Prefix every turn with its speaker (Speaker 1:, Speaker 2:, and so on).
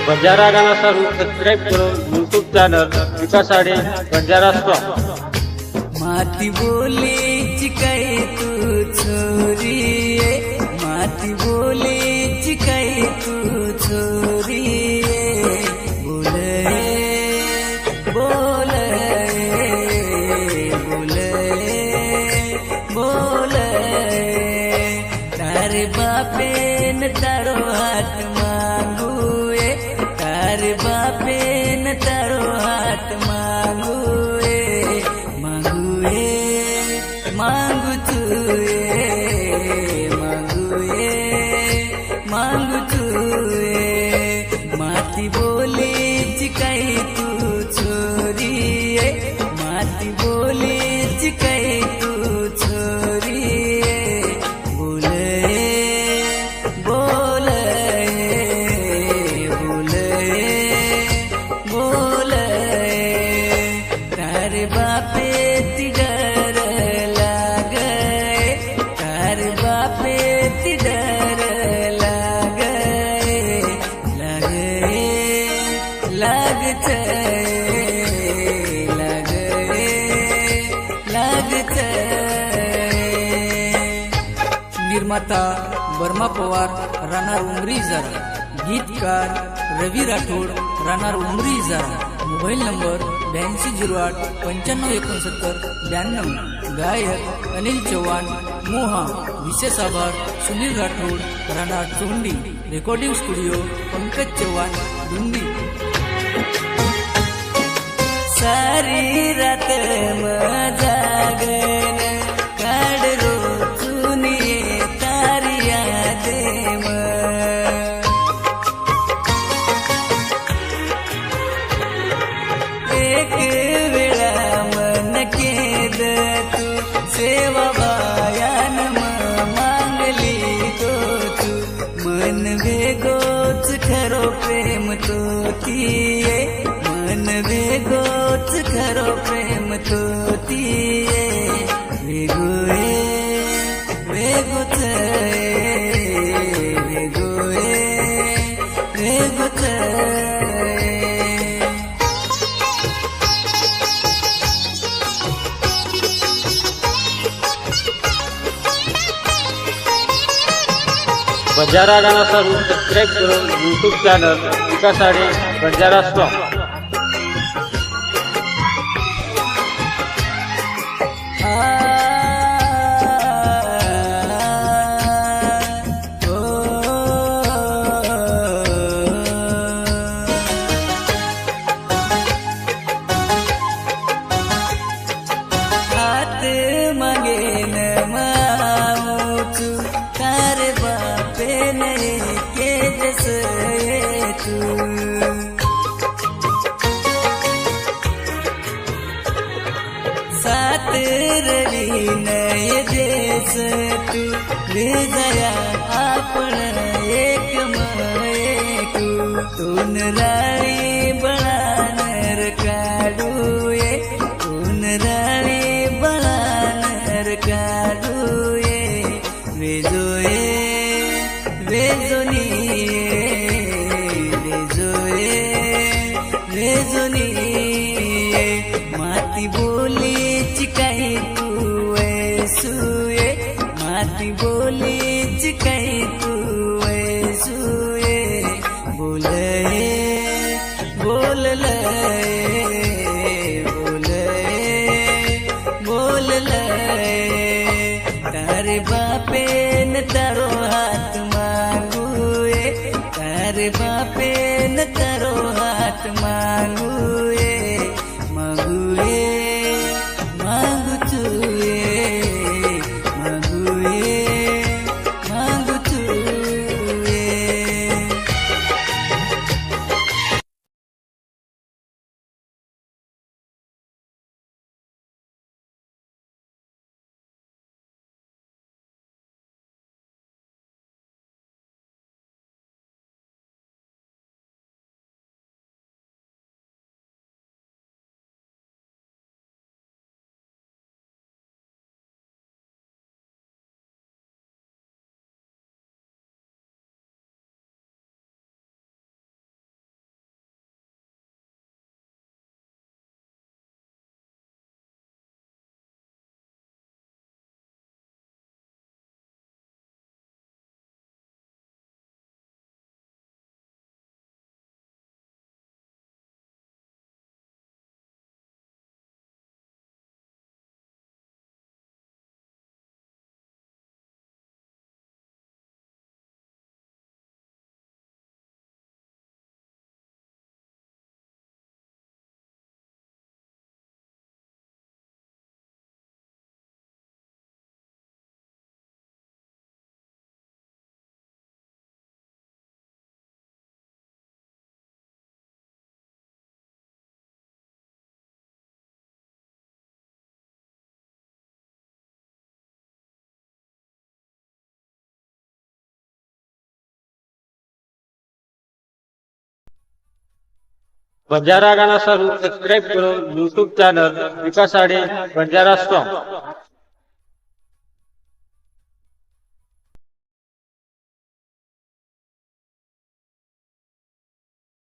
Speaker 1: बंजारा गाना सर सबस्क्राईब करून YouTube channel विकास आडे बंजारा stock.
Speaker 2: माती बोलीची काय तू छोरी ये, माती बोलीची काय तू छोरी ये, बोले बोले बोले बोले तारे बापे न तारो हाथ मांगू ये, तारे बापे न तारो हाथ मांगू ये, मांगू तू ये, मांगू ये, मांगू तू ये, माती बोलीची काय तू छोरी ये, माती बोलीची काय तू छोरी ये, बोले बोले बोले बोले तारे बापे तिडर लागे, तारे बापे तिडर लागे, लागे लागते लागे लागते। निर्माता वर्मा पवार राहणार उमरी जरा, गीतकार रवी राठोड राहणार उमरी जरा, मोबाईल नंबर 8208 9569 92, गायक अनिल चव्हाण मोहा, विशेष आभार सुनील राठोड राहणार चोंडी, रेकॉर्डिंग स्टुडिओ पंकज चव्हाण दुंदी। सारी रात जागन काढ रोचून ये तारी यादे एक वेळा मन केद तू सेवा बायान मांगली तो तू, मन वेगोच खरो प्रेम तो तिये, मन वेगोच खरो प्रेम तो तिये, वेगोए वेगोच वेगोए वेगोच।
Speaker 1: बंजारा गाना सर सबस्क्राईब करून यूट्यूब चॅनल विकास आडे बंजारा स्टॉक।
Speaker 2: हात मागेन माऊचू तारे बापे नहीं के जैसे तू, सात रवी नये देश तू भेजया आपण एक मयकू, तून राळी बळानर काढू ये, तून राळी बळानर काढू ये, वेजोए वेजोनी वेजोए वेजोनी, माती बोलीची काही तू ऐसूये, माती बोलीची काही तू ऐसूये, बोले बोलले बोले बोलले तारे बापे न तारो हाथ मांगू ये, तारे बापे न तारो हाथ मांगू ये, मांगू ये मांगू तू ये, मांगू ये मांगू तू ये।
Speaker 1: बंजारा गाणा सबस्क्राईब करून यूट्यूब चॅनल विकास आडे बंजारा सॉन्ग.